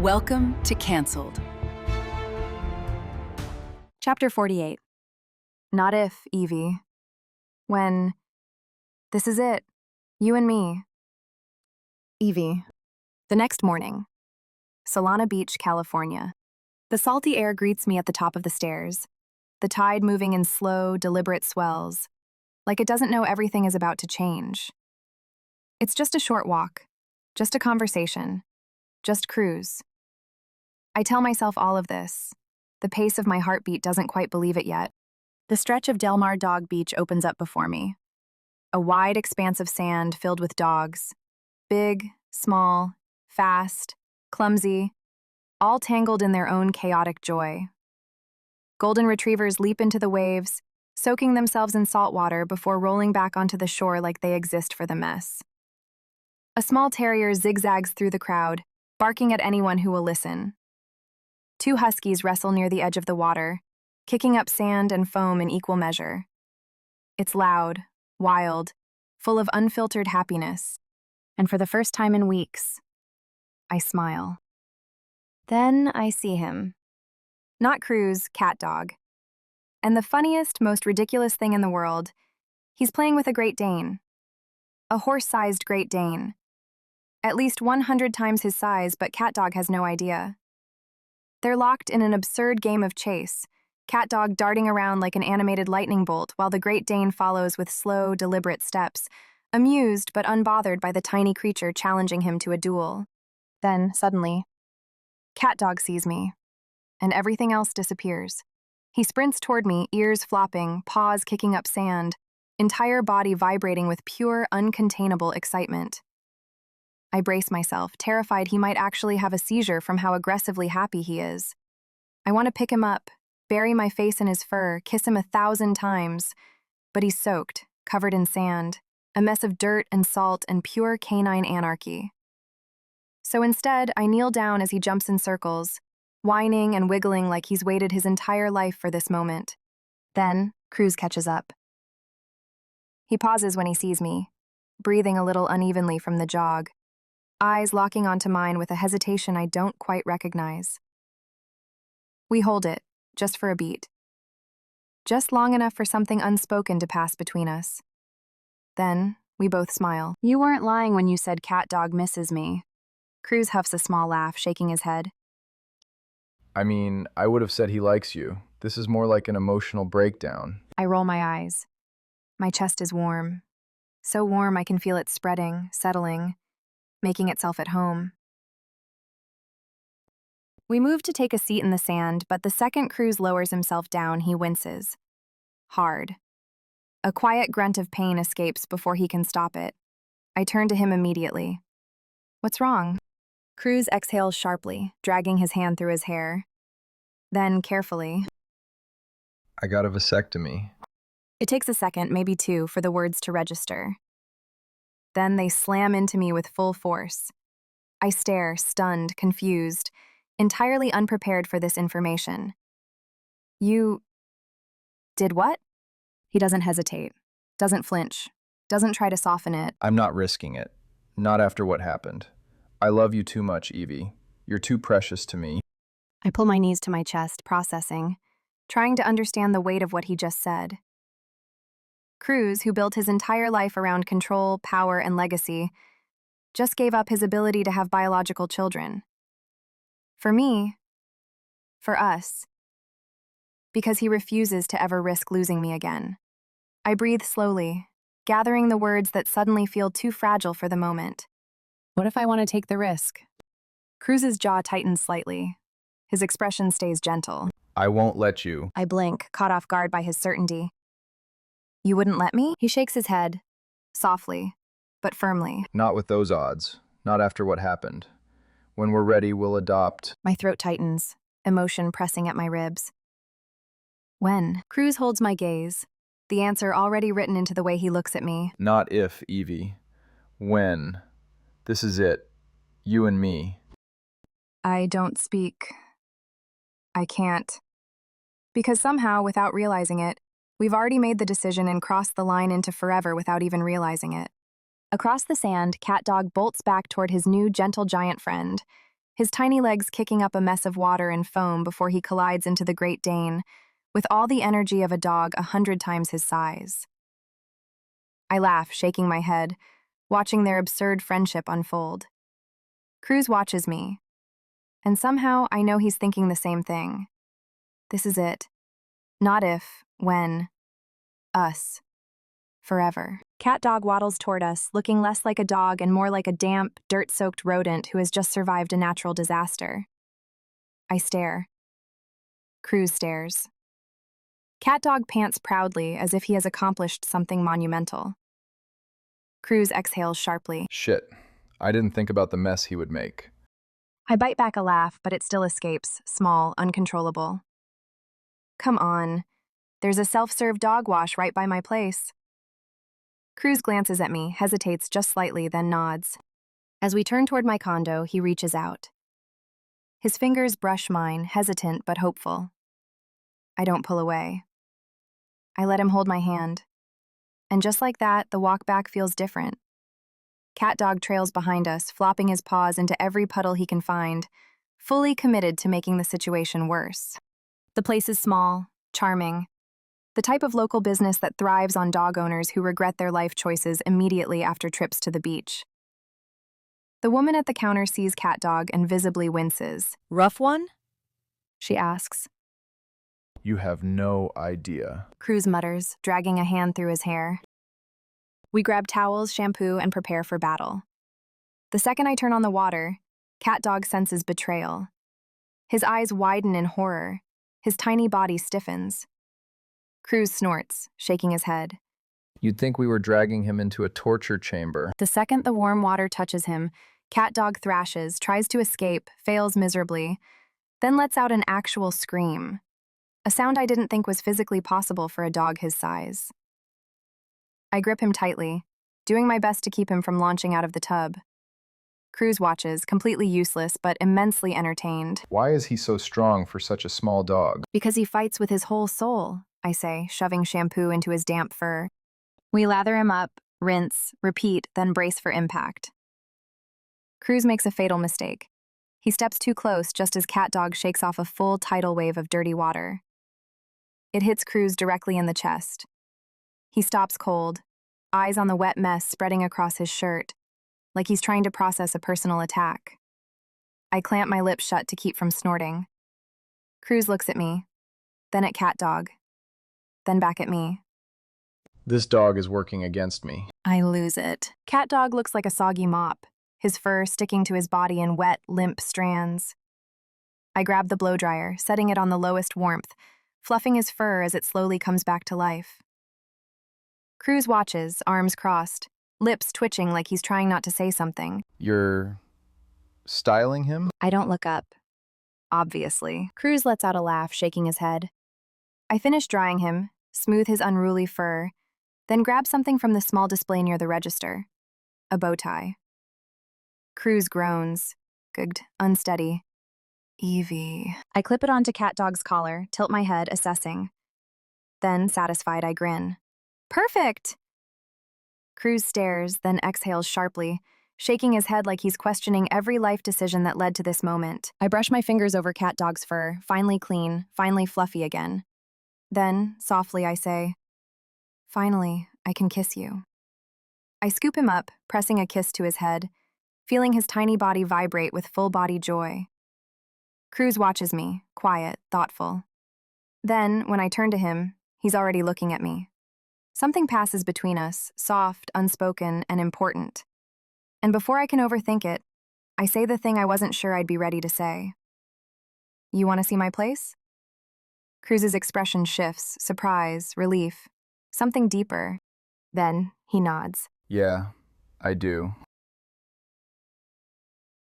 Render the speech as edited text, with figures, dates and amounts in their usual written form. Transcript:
Welcome to Cancelled. Chapter 48. Not if, Evie. When. This is it. You and me. Evie. The next morning. Solana Beach, California. The salty air greets me at the top of the stairs, the tide moving in slow, deliberate swells, like it doesn't know everything is about to change. It's just a short walk, just a conversation, just cruise. I tell myself all of this. The pace of my heartbeat doesn't quite believe it yet. The stretch of Del Mar Dog Beach opens up before me. A wide expanse of sand filled with dogs. Big, small, fast, clumsy, all tangled in their own chaotic joy. Golden retrievers leap into the waves, soaking themselves in salt water before rolling back onto the shore like they exist for the mess. A small terrier zigzags through the crowd, barking at anyone who will listen. Two huskies wrestle near the edge of the water, kicking up sand and foam in equal measure. It's loud, wild, full of unfiltered happiness. And for the first time in weeks, I smile. Then I see him. Not Cruz, cat dog. And the funniest, most ridiculous thing in the world, he's playing with a Great Dane. A horse-sized Great Dane. At least 100 times his size, but cat dog has no idea. They're locked in an absurd game of chase, cat dog darting around like an animated lightning bolt while the Great Dane follows with slow, deliberate steps, amused but unbothered by the tiny creature challenging him to a duel. Then, suddenly, cat dog sees me, and everything else disappears. He sprints toward me, ears flopping, paws kicking up sand, entire body vibrating with pure, uncontainable excitement. I brace myself, terrified he might actually have a seizure from how aggressively happy he is. I want to pick him up, bury my face in his fur, kiss him 1,000 times, but he's soaked, covered in sand, a mess of dirt and salt and pure canine anarchy. So instead, I kneel down as he jumps in circles, whining and wiggling like he's waited his entire life for this moment. Then, Cruz catches up. He pauses when he sees me, breathing a little unevenly from the jog, eyes locking onto mine with a hesitation I don't quite recognize. We hold it, just for a beat. Just long enough for something unspoken to pass between us. Then, we both smile. You weren't lying when you said cat dog misses me. Cruz huffs a small laugh, shaking his head. I mean, I would have said he likes you. This is more like an emotional breakdown. I roll my eyes. My chest is warm. So warm I can feel it spreading, settling, making itself at home. We move to take a seat in the sand, but the second Cruz lowers himself down, he winces. Hard. A quiet grunt of pain escapes before he can stop it. I turn to him immediately. What's wrong? Cruz exhales sharply, dragging his hand through his hair. Then, carefully, I got a vasectomy. it takes a second, maybe two, for the words to register. Then they slam into me with full force. I stare, stunned, confused, entirely unprepared for this information. You did what? He doesn't hesitate, doesn't flinch, doesn't try to soften it. I'm not risking it. Not after what happened. I love you too much, Evie. You're too precious to me. I pull my knees to my chest, processing, trying to understand the weight of what he just said. Cruz, who built his entire life around control, power, and legacy, just gave up his ability to have biological children. For me, for us, because he refuses to ever risk losing me again. I breathe slowly, gathering the words that suddenly feel too fragile for the moment. What if I want to take the risk? Cruz's jaw tightens slightly. His expression stays gentle. I won't let you. I blink, caught off guard by his certainty. You wouldn't let me? He shakes his head, softly, but firmly. Not with those odds. Not after what happened. When we're ready, we'll adopt. My throat tightens, emotion pressing at my ribs. When? Cruz holds my gaze, the answer already written into the way he looks at me. Not if, Evie. When. This is it. You and me. I don't speak. I can't. Because somehow, without realizing it, we've already made the decision and crossed the line into forever without even realizing it. Across the sand, Cat Dog bolts back toward his new gentle giant friend, his tiny legs kicking up a mess of water and foam before he collides into the Great Dane, with all the energy of a dog 100 times his size. I laugh, shaking my head, watching their absurd friendship unfold. Cruz watches me, and somehow I know he's thinking the same thing. This is it. Not if, when. Us. Forever. Cat Dog waddles toward us, looking less like a dog and more like a damp, dirt-soaked rodent who has just survived a natural disaster. I stare. Cruz stares. Cat Dog pants proudly as if he has accomplished something monumental. Cruz exhales sharply. Shit. I didn't think about the mess he would make. I bite back a laugh, but it still escapes, small, uncontrollable. Come on. There's a self-serve dog wash right by my place. Cruz glances at me, hesitates just slightly, then nods. As we turn toward my condo, he reaches out. His fingers brush mine, hesitant but hopeful. I don't pull away. I let him hold my hand. And just like that, the walk back feels different. Cat Dog trails behind us, flopping his paws into every puddle he can find, fully committed to making the situation worse. The place is small, charming, the type of local business that thrives on dog owners who regret their life choices immediately after trips to the beach. The woman at the counter sees Cat Dog and visibly winces. Rough one? She asks. You have no idea. Cruz mutters, dragging a hand through his hair. We grab towels, shampoo, and prepare for battle. The second I turn on the water, Cat Dog senses betrayal. His eyes widen in horror. His tiny body stiffens. Cruz snorts, shaking his head. You'd think we were dragging him into a torture chamber. The second the warm water touches him, Cat Dog thrashes, tries to escape, fails miserably, then lets out an actual scream. A sound I didn't think was physically possible for a dog his size. I grip him tightly, doing my best to keep him from launching out of the tub. Cruz watches, completely useless but immensely entertained. Why is he so strong for such a small dog? Because he fights with his whole soul, I say, shoving shampoo into his damp fur. We lather him up, rinse, repeat, then brace for impact. Cruz makes a fatal mistake. He steps too close just as Cat Dog shakes off a full tidal wave of dirty water. It hits Cruz directly in the chest. He stops cold, eyes on the wet mess spreading across his shirt, like he's trying to process a personal attack. I clamp my lips shut to keep from snorting. Cruz looks at me, then at Cat Dog, then back at me. This dog is working against me. I lose it. Cat Dog looks like a soggy mop, his fur sticking to his body in wet, limp strands. I grab the blow dryer, setting it on the lowest warmth, fluffing his fur as it slowly comes back to life. Cruz watches, arms crossed, lips twitching like he's trying not to say something. You're styling him? I don't look up. Obviously. Cruz lets out a laugh, shaking his head. I finish drying him, smooth his unruly fur, then grab something from the small display near the register. A bow tie. Cruz groans, gugged, unsteady. Evie. I clip it onto Cat Dog's collar, tilt my head, assessing. Then, satisfied, I grin. Perfect! Cruz stares, then exhales sharply, shaking his head like he's questioning every life decision that led to this moment. I brush my fingers over Cat Dog's fur, finally clean, finally fluffy again. Then, softly, I say, "Finally, I can kiss you." I scoop him up, pressing a kiss to his head, feeling his tiny body vibrate with full-body joy. Cruz watches me, quiet, thoughtful. Then, when I turn to him, he's already looking at me. Something passes between us, soft, unspoken, and important. And before I can overthink it, I say the thing I wasn't sure I'd be ready to say. You want to see my place? Cruz's expression shifts, surprise, relief, something deeper. Then he nods. Yeah, I do.